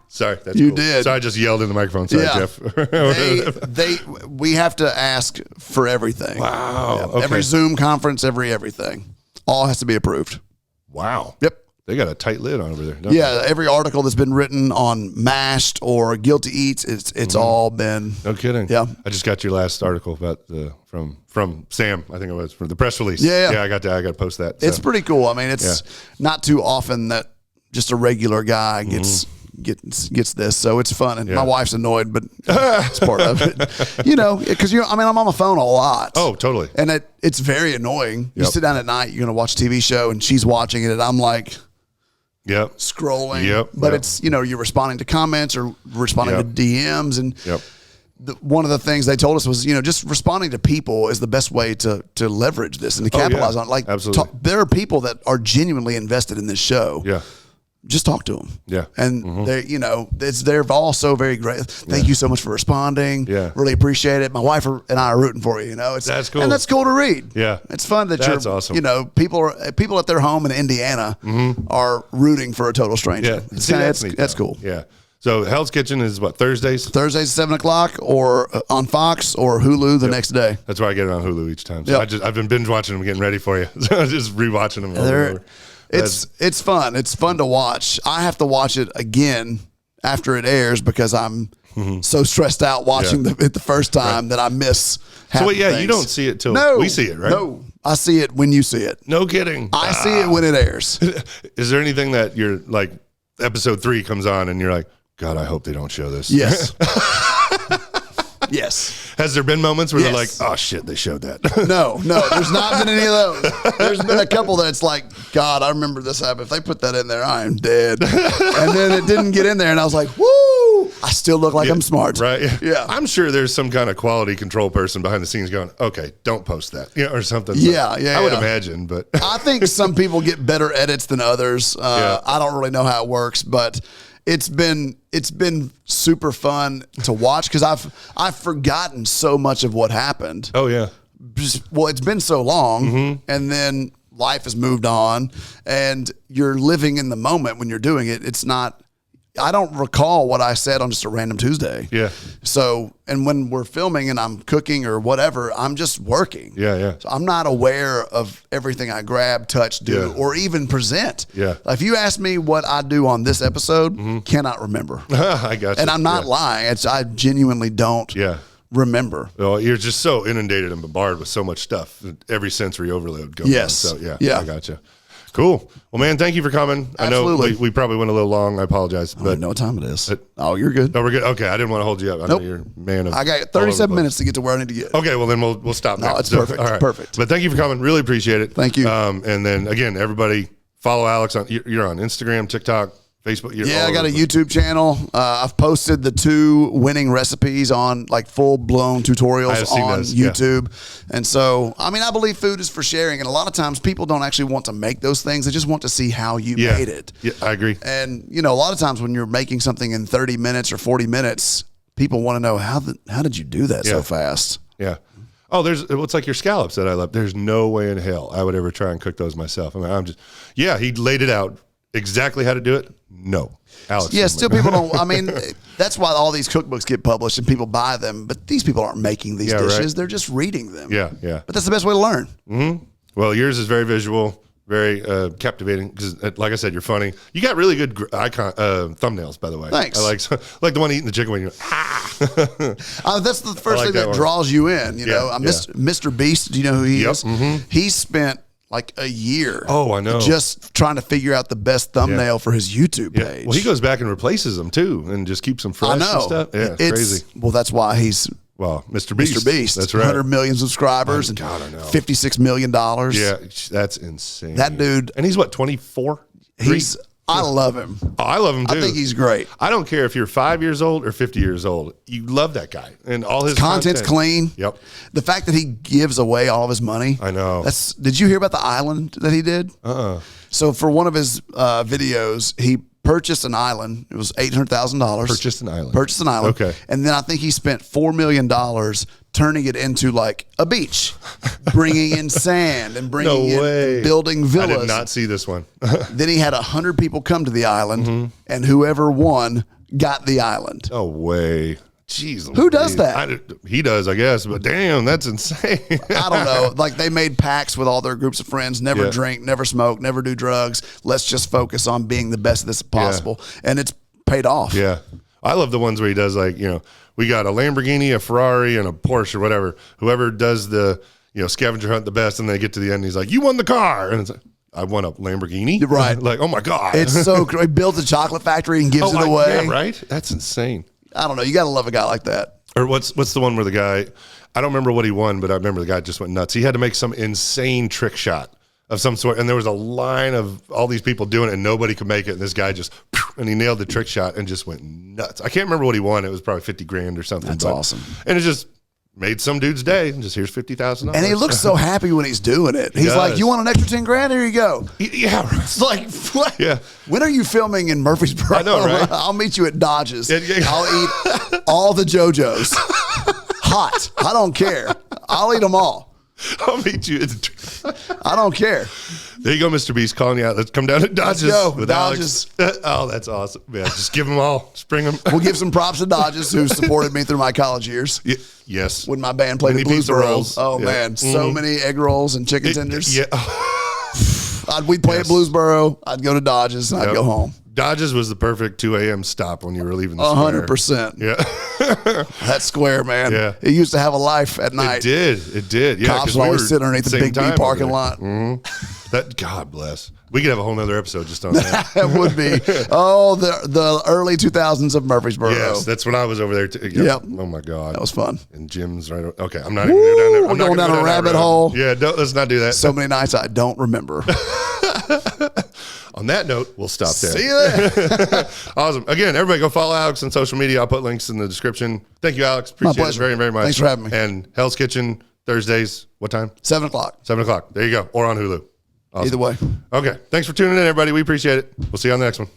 Sorry, that's you cool. did. So I just yelled in the microphone. Sorry, Jeff. We have to ask for everything. Wow. Yeah. Okay. Every Zoom conference, everything. All has to be approved. Wow. Yep. They got a tight lid on over there. Don't they? Every article that's been written on Mashed or Guilty Eats, it's all been. No kidding. Yeah. I just got your last article about from Sam. I think it was for the press release. Yeah. I got to post that. So. It's pretty cool. I mean, it's not too often that just a regular guy gets this, so it's fun. And my wife's annoyed, but it's part of it. Because I'm on my phone a lot. Oh, totally. And it's very annoying. You sit down at night, you're gonna watch a TV show, and she's watching it, and I'm like, scrolling. But it's you're responding to comments or responding to DMs, and one of the things they told us was just responding to people is the best way to leverage this and to capitalize on it. Like, there are people that are genuinely invested in this show. Yeah. Just talk to them. Yeah. And they're all so very great. Thank you so much for responding. Yeah. Really appreciate it. My wife and I are rooting for you. That's cool. And that's cool to read. Yeah. It's fun that that's awesome. People at their home in Indiana are rooting for a total stranger. Yeah. That's cool. Yeah. So Hell's Kitchen is what, Thursdays? Thursdays at 7:00 or on Fox or Hulu the next day. That's why I get it on Hulu each time. So I've been binge watching them, getting ready for you. So I'm just rewatching them over and over. It's fun. It's fun to watch. I have to watch it again after it airs because I'm so stressed out watching it the first time that I miss half the things. You don't see it till we see it, right? No, I see it when you see it. No kidding. I see it when it airs. Is there anything that you're like, episode 3 comes on and you're like, God, I hope they don't show this? Yes. Yes. Has there been moments where they're like, oh shit, they showed that? No, there's not been any of those. There's been a couple that's like, God, I remember this happened. If they put that in there, I am dead. And then it didn't get in there, and I was like, woo! I still look like I'm smart. Right? Yeah. I'm sure there's some kind of quality control person behind the scenes going, okay, don't post that, or something. Yeah, I would imagine, but I think some people get better edits than others. I don't really know how it works, but it's been super fun to watch because I've forgotten so much of what happened. Oh yeah. It's been so long, and then life has moved on, and you're living in the moment when you're doing it. It's not. I don't recall what I said on just a random Tuesday. Yeah. So, and when we're filming and I'm cooking or whatever, I'm just working. Yeah. So I'm not aware of everything I grab, touch, do, or even present. Yeah. If you ask me what I do on this episode, cannot remember. I got you. And I'm not lying. I genuinely don't remember. Well, you're just so inundated and bombarded with so much stuff. Every sensory overload going on. So I got you. Cool. Well, man, thank you for coming. Absolutely. I know we probably went a little long. I apologize. But I know what time it is. You're good. Oh, we're good. Okay, I didn't want to hold you up. I know you're a man of. I got 37 minutes to get to where I need to get. Okay, well then we'll stop now. No, it's perfect. All right. Perfect. But thank you for coming. Really appreciate it. Thank you. And then again, everybody follow Alex on. You're on Instagram, TikTok, Facebook. I got a YouTube channel. I've posted the 2 winning recipes on like full-blown tutorials on YouTube. And so, I believe food is for sharing. And a lot of times people don't actually want to make those things. They just want to see how you made it. Yeah, I agree. And, a lot of times when you're making something in 30 minutes or 40 minutes, people want to know, how did you do that so fast? Yeah. Oh, it's like your scallops that I love. There's no way in hell I would ever try and cook those myself. He laid it out exactly how to do it. No, Alex. Yeah, still people don't. That's why all these cookbooks get published and people buy them. But these people aren't making these dishes; right. they're just reading them. Yeah. But that's the best way to learn. Mm-hmm. Well, yours is very visual, very captivating. Because, like I said, you're funny. You got really good thumbnails, by the way. Thanks. I like the one eating the chicken wing. That's the first thing that draws you in. Mr. Beast. Do you know who he is? Mm-hmm. He spent like a year. Oh, I know. Just trying to figure out the best thumbnail for his YouTube page. Well, he goes back and replaces them too, and just keeps them fresh. I know. And stuff. Yeah, it's crazy. Well, that's why he's Mr. Beast. Mr. Beast. That's right. 100 million subscribers. God, I know. $56 million. Yeah, that's insane. That dude. And he's what, 24? I love him. Oh, I love him too. I think he's great. I don't care if you're 5 years old or 50 years old. You love that guy and all his content's clean. Yep. The fact that he gives away all of his money. I know. Did you hear about the island that he did? So for one of his videos, he purchased an island. It was $800,000. Purchased an island. Okay. And then I think he spent $4 million turning it into like a beach, bringing in sand and building villas. I did not see this one. Then he had 100 people come to the island, and whoever won got the island. No way. Jeez. Who does that? He does, I guess, but damn, that's insane. I don't know. Like they made pacts with all their groups of friends, never drink, never smoke, never do drugs. Let's just focus on being the best of this possible. And it's paid off. Yeah. I love the ones where he does we got a Lamborghini, a Ferrari, and a Porsche or whatever. Whoever does the, scavenger hunt the best, and they get to the end, he's like, you won the car. And it's like, I want a Lamborghini. Right. Like, oh my God. It's so great. He builds a chocolate factory and gives it away. Yeah, right? That's insane. I don't know. You got to love a guy like that. Or what's the one where the guy, I don't remember what he won, but I remember the guy just went nuts. He had to make some insane trick shot of some sort, and there was a line of all these people doing it, and nobody could make it, and this guy just, and he nailed the trick shot and just went nuts. I can't remember what he won. It was probably $50,000 or something. That's awesome. And it just made some dude's day, and just here's $50,000. And he looks so happy when he's doing it. He's like, you want an extra $10,000? Here you go. Yeah. Right. It's like, what? Yeah. When are you filming in Murfreesboro? I know, right? I'll meet you at Dodge's. Yeah. I'll eat all the JoJo's. Hot. I don't care. I'll eat them all. I'll meet you. I don't care. There you go, Mr. Beast, calling you out. Let's come down to Dodge's with Dodge's. Alex. Oh, that's awesome. Yeah, just give them all. Just bring them. We'll give some props to Dodge's, who supported me through my college years. Yes. When my band played Many at pizza Bluesboro. rolls. Oh, Yeah. man. So many egg rolls and chicken tenders. Yeah. We'd play at Bluesboro. I'd go to Dodge's, and I'd go home. Dodge's was the perfect 2 a.m. stop when you were leaving the square. 100%. Yeah. That square, man. Yeah. It used to have a life at night. It did. Yeah, Cops would always sit underneath the Big B parking lot. That, God bless. We could have a whole nother episode just on that. That would be. Oh, the early 2000s of Murfreesboro. Yes, that's when I was over there. Yep. Oh, my God. That was fun. And Jim's right. Okay, I'm not even going down there. We're going down a rabbit hole. Yeah, let's not do that. So many nights I don't remember. On that note, we'll stop there. See you there. Awesome. Again, everybody go follow Alex on social media. I'll put links in the description. Thank you, Alex. Appreciate it very, very much. Thanks for having me. And Hell's Kitchen, Thursdays, what time? 7 o'clock. 7 o'clock. There you go. Or on Hulu. Awesome. Either way. Okay. Thanks for tuning in, everybody. We appreciate it. We'll see you on the next one.